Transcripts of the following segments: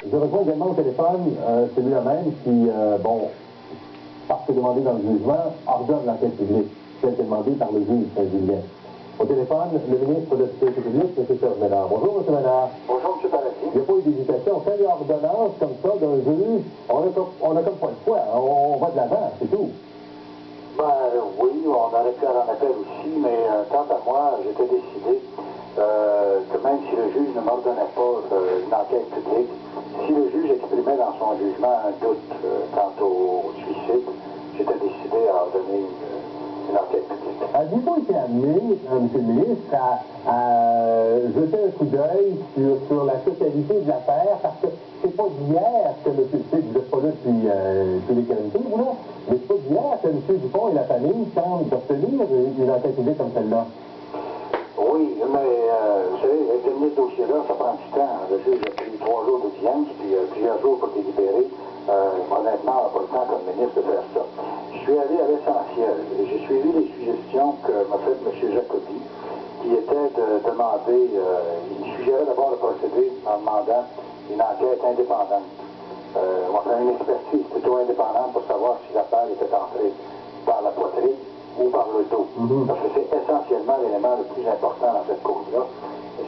Je rejoins également au téléphone celui-là même qui, parce que demandé dans le jugement, ordonne l'enquête publique, celle qui est demandée par le juge Saint-Julien. Au téléphone, le ministre de la Sécurité publique, M. Serge Ménard. Bonjour, M. Ménard. Bonjour, M. Paradis. Il n'y a pas eu d'hésitation. Quand il y a ordonnance comme ça d'un juge, on a comme pas le choix. On va de l'avant, c'est tout. Oui, on aurait pu en appel aussi, mais quant à moi, j'étais décidé que même si le juge ne m'ordonnait pas une enquête publique, si le juge exprimait dans son jugement un doute quant au suicide, j'étais décidé à ordonner une enquête publique. Avez-vous été amené, M. le ministre, à jeter un coup d'œil sur la totalité de l'affaire, parce que c'est pas d'hier que M. Dupont, vous n'êtes pas là depuis les calamités, vous là, mais c'est pas d'hier que M. Dupont et la famille tentent d'obtenir une enquête publique comme celle-là. Oui, mais vous savez, examiner ce dossier-là, ça prend du temps. Le juge a pris 3 jours d'audience, puis plusieurs jours pour délibérer. Honnêtement, on n'a pas le temps comme ministre de faire ça. Je suis allé à l'essentiel. J'ai suivi les suggestions que m'a fait M. Jacobi, qui était de demander, il suggérait d'abord de procéder en demandant une enquête indépendante. On va faire une expertise plutôt indépendante pour savoir si la balle était entrée par la poitrine ou par le dos. Parce que c'est essentiellement l'élément le plus important dans cette cause-là.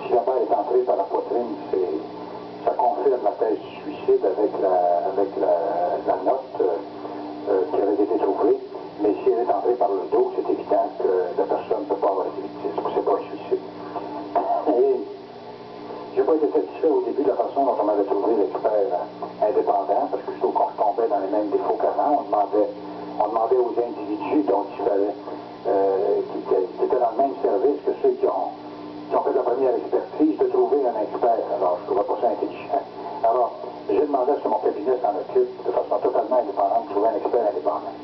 Si la balle est entrée par la poitrine, ça confirme la thèse du suicide avec la note qui avait été trouvée. Mais si elle est entrée par le dos, c'est évident que la personne ne peut pas avoir été victime. C'est pas un suicide. Et j'ai pas été satisfait au début de la façon dont on m'avait trouvé l'expert indépendant, parce que je trouve qu'on tombait dans les mêmes défauts qu'avant. On demandait aux individus dont il fallait, qui étaient dans le même service que ceux qui ont fait la première expertise, de trouver un expert. Alors, je ne trouvais pas ça intelligent. Alors, j'ai demandé à ce que mon cabinet s'en occupe de façon totalement indépendante, de trouver un expert indépendant.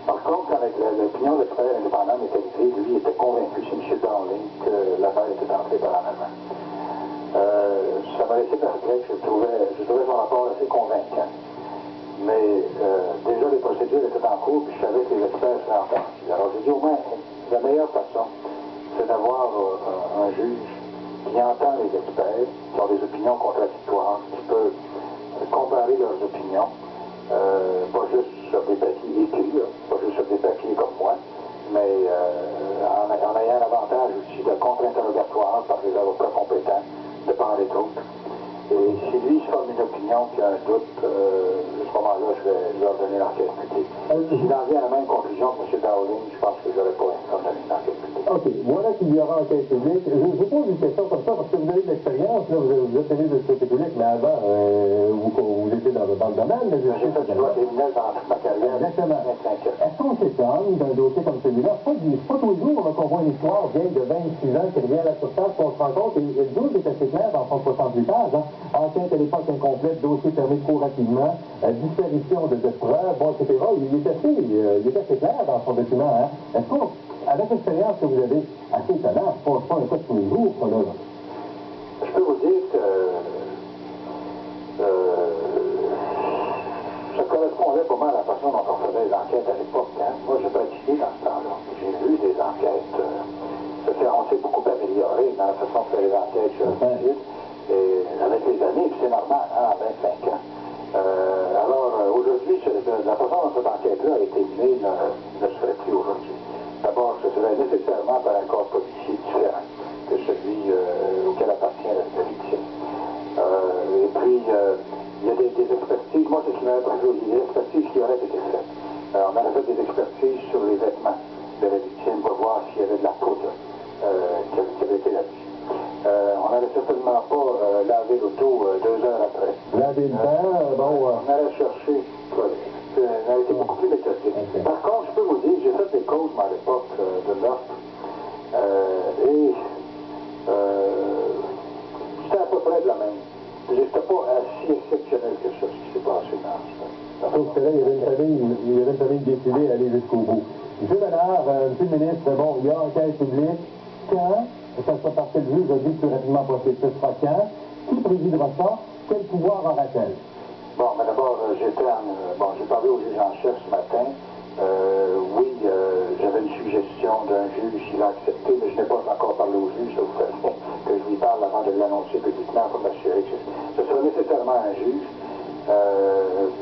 Par contre, avec l'opinion de l'expert indépendant est arrivée, lui était convaincu, c'est M. Dowling, que la balle était entrée par en avant. Ça m'a laissé perplexe, je trouvais son rapport assez convaincant. Mais déjà, les procédures étaient en cours, puis je savais que les experts seraient entendus. Alors, j'ai dit au moins, la meilleure façon, c'est d'avoir un juge qui entend les experts, qui ont des opinions contradictoires, qui peut comparer leurs opinions, pas juste sur des papiers écrits, pas juste sur des papiers comme moi, mais en ayant l'avantage aussi de contre-interrogatoire par des avocats compétents de part et d'autre. Et si lui se forme une opinion qui a un doute, à ce moment-là, je vais leur donner l'enquête publique. S'il en vient à la même conclusion que M. Dowling, je pense que je n'aurais pas donné une enquête publique. OK. Voilà qu'il y aura enquête publique. Je vous pose une question comme ça, parce que vous avez de l'expérience, là, vous êtes tenu de sécurité publique, mais avant, vous étiez dans le domaine. J'ai fait du droit criminel dans toute ma carrière. Exactement. Est-ce qu'on s'étonne d'un dossier comme celui-là? C'est pas tous les jours qu'on voit une histoire vieille de 26 ans qui revient à la surface, qu'on se rend compte, et le doute est assez clair dans son 68 pages. Enquête à l'époque incomplète, dossier fermé trop rapidement, disparition de preuves, etc. Il est assez clair dans son document. Est-ce qu'on, avec l'expérience que vous avez, assez étonnant, c'est pas un cas de tous les jours, ça, là. Je peux vous dire que ça correspondait pas mal à la façon dont on faisait les enquêtes à l'époque. Moi, j'ai pratiqué dans ce temps-là. J'ai vu des enquêtes. On s'est beaucoup amélioré dans la façon de faire les enquêtes sur le suicide. Et avec les années, puis c'est normal, à 25 ans. Alors, aujourd'hui, la façon dont cette enquête-là a été menée ne se ferait plus aujourd'hui. D'abord, ce serait nécessairement par un corps policier différent que celui auquel appartient la victime. Et puis, il y a des expertises. Moi, c'est ce qui m'avait pris, des expertises qui auraient été faites. On aurait fait des expertises sur les vêtements de la victime pour voir s'il y avait de la poudre qui avait été là-dessus. On n'allait certainement pas laver l'auto 2 heures après. Laver le bain, On allait chercher. On a été beaucoup plus méthodique. Okay. Par contre, je peux vous dire, j'ai fait des causes à l'époque de meurtre. Et c'était à peu près de la même. C'était pas si exceptionnel que ça, ce qui s'est passé dans sauf que là, il y avait une famille décidée à aller jusqu'au bout. M. Ménard, M. le ministre, bon, il y a enquête publique. Quand, ça sera parce que le juge a dit plus rapidement possible, ce sera quand? Qui présidera ça? Quel pouvoir aura-t-elle? Bon, mais d'abord, j'ai parlé au juge en chef ce matin. Oui, j'avais une suggestion d'un juge, il a accepté, mais je n'ai pas encore parlé au juge, ça vous fait que je lui parle avant de l'annoncer publiquement pour m'assurer que ce serait nécessairement un juge,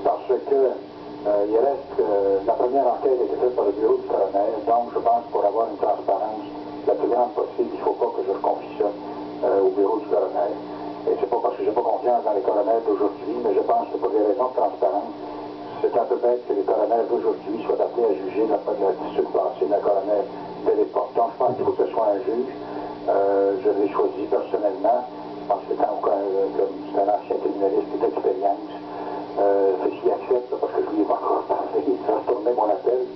parce que il reste que la première enquête a été faite par le bureau du coroner, donc je pense pour avoir une transparence la plus grande possible, il ne faut pas que je confie ça au bureau du coroner. Et c'est pas parce que j'ai pas confiance dans les coroners d'aujourd'hui, mais je pense que pour des raisons de transparence, c'est un peu bête que les coroners d'aujourd'hui soient appelés à juger la l'attitude passée d'un coroner de l'époque. Donc je pense qu'il faut que ce soit un juge. Je l'ai choisi personnellement. Je pense que c'est un ancien criminaliste d'expérience. S'il accepte, parce que je lui ai pas encore parlé, il va retourner mon appel.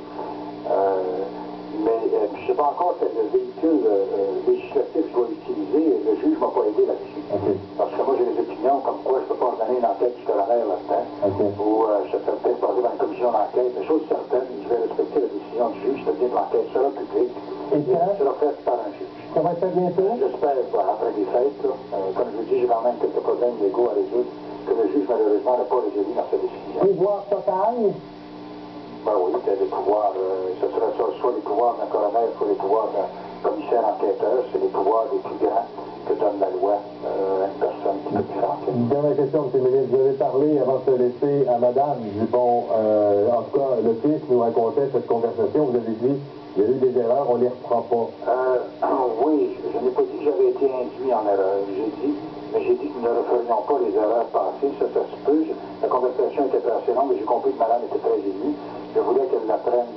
Mais je ne sais pas encore quel véhicule législatif je dois utiliser. Le juge ne m'a pas aidé là-dessus. Okay. Parce que moi, j'ai des opinions comme quoi je ne peux pas ordonner une enquête du coroner là-dedans. Okay. Ou je fais peut-être passer dans une commission d'enquête. Mais chose certaine, je vais respecter la décision du juge, c'est-à-dire que l'enquête sera publique. Et quand? Sera faite par un juge. Ça va être fait bientôt? J'espère, après les fêtes, comme je vous dis, j'ai quand même quelques problèmes légaux à résoudre que le juge, malheureusement, n'a pas résolu dans sa décision. Pouvoir total? Ben oui, c'est les pouvoirs, ce serait soit les pouvoirs d'un coroner, soit les pouvoirs d'un commissaire enquêteur, c'est les pouvoirs les plus grands que donne la loi à une personne qui peut faire enquête. Une dernière question, M. le ministre. Vous avez parlé, avant de se laisser, à Mme Dupont. En tout cas, le fils nous racontait cette conversation. Vous avez dit, il y a eu des erreurs, on ne les reprend pas. Oui, je n'ai pas dit que j'avais été induit en erreur. J'ai dit que nous ne referions pas les erreurs passées. Ça se peut. La conversation était assez longue, mais j'ai compris que madame était très émue. Je voulais qu'elle l'apprenne,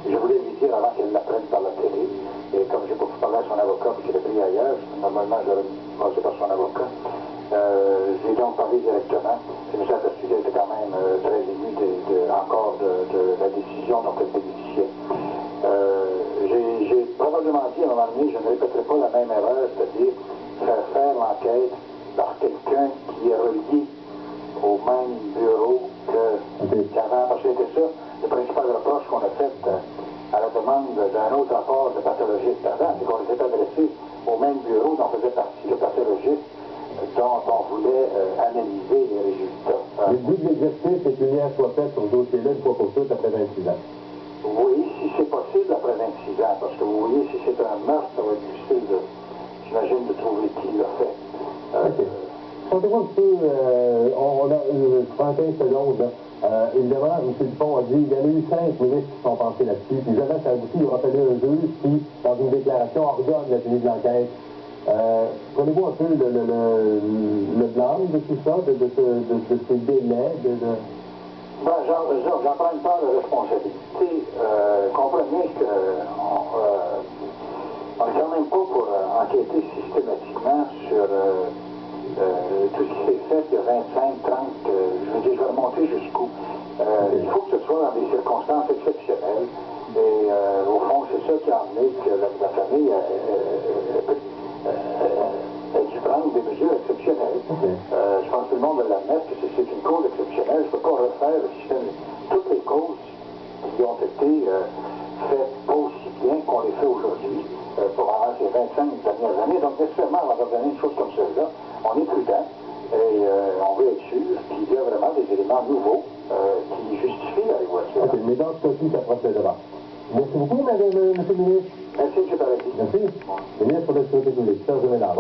je voulais lui dire avant qu'elle l'apprenne par la télé. Et comme j'ai pas pu parler à son avocat, puis qu'il est pris ailleurs, normalement j'aurais passé par son avocat, j'ai donc parlé directement. Je me suis aperçu qu'elle était quand même très émue encore de la décision dont elle bénéficiait. J'ai probablement dit à un moment donné, je ne répéterai pas la même erreur, c'est-à-dire faire l'enquête par quelqu'un qui est relié au même bureau qu'avant, parce que c'était ça le principal reproche qu'on a fait à la demande d'un autre rapport de pathologiste avant, c'est qu'on s'est adressé au même bureau dont faisait partie le pathologiste dont on voulait analyser les résultats. Le but de l'exercice, c'est qu'une lumière soit faite sur ce dossier-là une fois pour toutes après 26 ans. Oui, si c'est possible après 26 ans, parce que vous voyez, si c'est un meurtre, ça va être difficile, j'imagine, de trouver qui l'a fait. Contez-moi un peu, on a 35 secondes. Évidemment, M. Dupont a dit qu'il y en a eu 5 ministres qui sont pensés là-dessus. Puis jamais ça aboutit, il aura fallu un juge qui, dans une déclaration, ordonne la tenue de l'enquête. Prenez-vous un peu le blâme de tout ça, de ces délais, Ben, j'en prends une part de responsabilité. Comprenez qu'on n'est quand même pas pour enquêter systématiquement sur tout ce qui s'est fait il y a 25, 30, je veux dire, je vais remonter jusqu'où. Il faut que ce soit dans des circonstances exceptionnelles. Et au fond, c'est ça qui a amené que la famille a dû prendre des mesures exceptionnelles. Je pense que tout le monde va l'admettre que c'est une cause exceptionnelle. Je ne peux pas refaire le système. Toutes les causes qui ont été faites pas aussi bien qu'on les fait aujourd'hui pendant ces 25 dernières années. Donc, nécessairement, on va donner une chose comme celle-là. On est prudent et on veut être sûr qu'il y a vraiment des éléments nouveaux qui justifient la voiture. OK, mais dans ce cas-ci, ça procédera. Merci beaucoup, M. le ministre. Merci, M. Paradis. Merci. Ministre de la Sécurité publique, Serge Ménard.